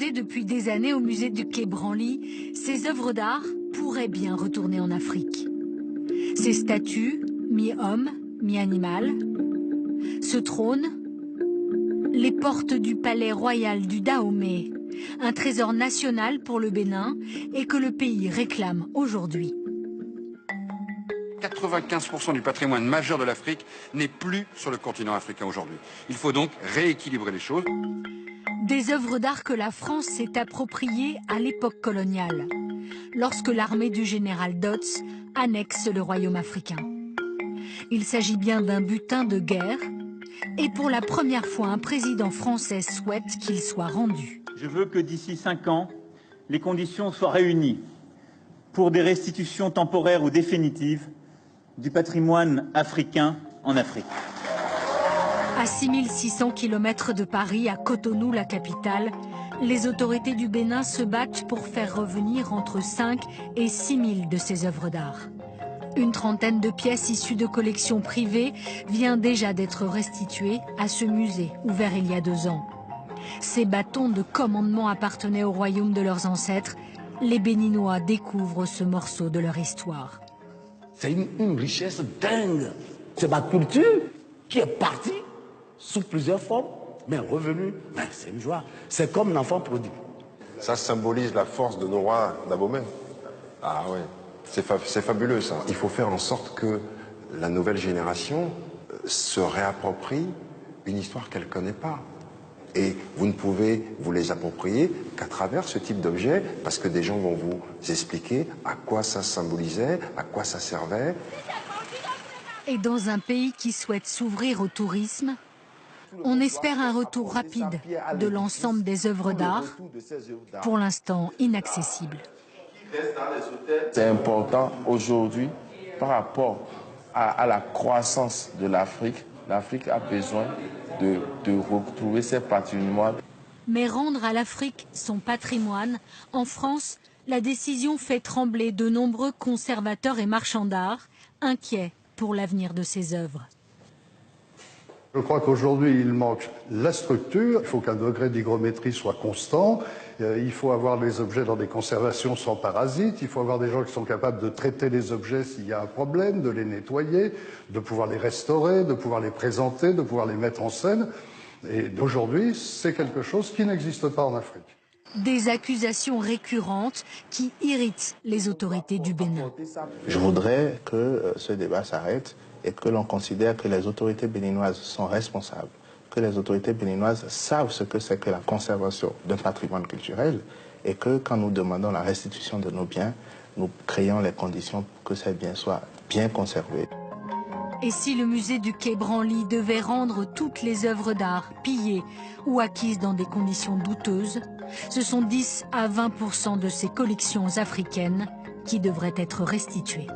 Exposées depuis des années au musée du Quai Branly, ces œuvres d'art pourraient bien retourner en Afrique. Ces statues, mi-homme, mi-animal, ce trône, les portes du palais royal du Dahomey, un trésor national pour le Bénin et que le pays réclame aujourd'hui. 95% du patrimoine majeur de l'Afrique n'est plus sur le continent africain aujourd'hui. Il faut donc rééquilibrer les choses. Des œuvres d'art que la France s'est appropriées à l'époque coloniale, lorsque l'armée du général Dodds annexe le royaume africain. Il s'agit bien d'un butin de guerre, et pour la première fois, un président français souhaite qu'il soit rendu. Je veux que d'ici 5 ans, les conditions soient réunies pour des restitutions temporaires ou définitives du patrimoine africain en Afrique. À 6600 km de Paris, à Cotonou, la capitale, les autorités du Bénin se battent pour faire revenir entre 5 et 6 000 de ces œuvres d'art. Une trentaine de pièces issues de collections privées vient déjà d'être restituée à ce musée, ouvert il y a 2 ans. Ces bâtons de commandement appartenaient au royaume de leurs ancêtres. Les Béninois découvrent ce morceau de leur histoire. C'est une richesse dingue. C'est ma culture qui est partie sous plusieurs formes, mais revenue. C'est une joie. C'est comme l'enfant prodigue. Ça symbolise la force de nos rois d'Abomey. Ah ouais, c'est fabuleux ça. Il faut faire en sorte que la nouvelle génération se réapproprie une histoire qu'elle ne connaît pas. Et vous ne pouvez vous les approprier qu'à travers ce type d'objet, parce que des gens vont vous expliquer à quoi ça symbolisait, à quoi ça servait. Et dans un pays qui souhaite s'ouvrir au tourisme, on espère un retour rapide de l'ensemble des œuvres d'art, pour l'instant inaccessibles. C'est important aujourd'hui par rapport à la croissance de l'Afrique. L'Afrique a besoin de retrouver ses patrimoines. Mais rendre à l'Afrique son patrimoine, en France, la décision fait trembler de nombreux conservateurs et marchands d'art, inquiets pour l'avenir de ces œuvres. Je crois qu'aujourd'hui, il manque la structure. Il faut qu'un degré d'hygrométrie soit constant. Il faut avoir les objets dans des conservations sans parasites. Il faut avoir des gens qui sont capables de traiter les objets s'il y a un problème, de les nettoyer, de pouvoir les restaurer, de pouvoir les présenter, de pouvoir les mettre en scène. Et aujourd'hui, c'est quelque chose qui n'existe pas en Afrique. Des accusations récurrentes qui irritent les autorités du Bénin. Je voudrais que ce débat s'arrête et que l'on considère que les autorités béninoises sont responsables, que les autorités béninoises savent ce que c'est que la conservation d'un patrimoine culturel et que quand nous demandons la restitution de nos biens, nous créons les conditions pour que ces biens soient bien conservés. Et si le musée du Quai Branly devait rendre toutes les œuvres d'art pillées ou acquises dans des conditions douteuses, ce sont 10 à 20% de ces collections africaines qui devraient être restituées.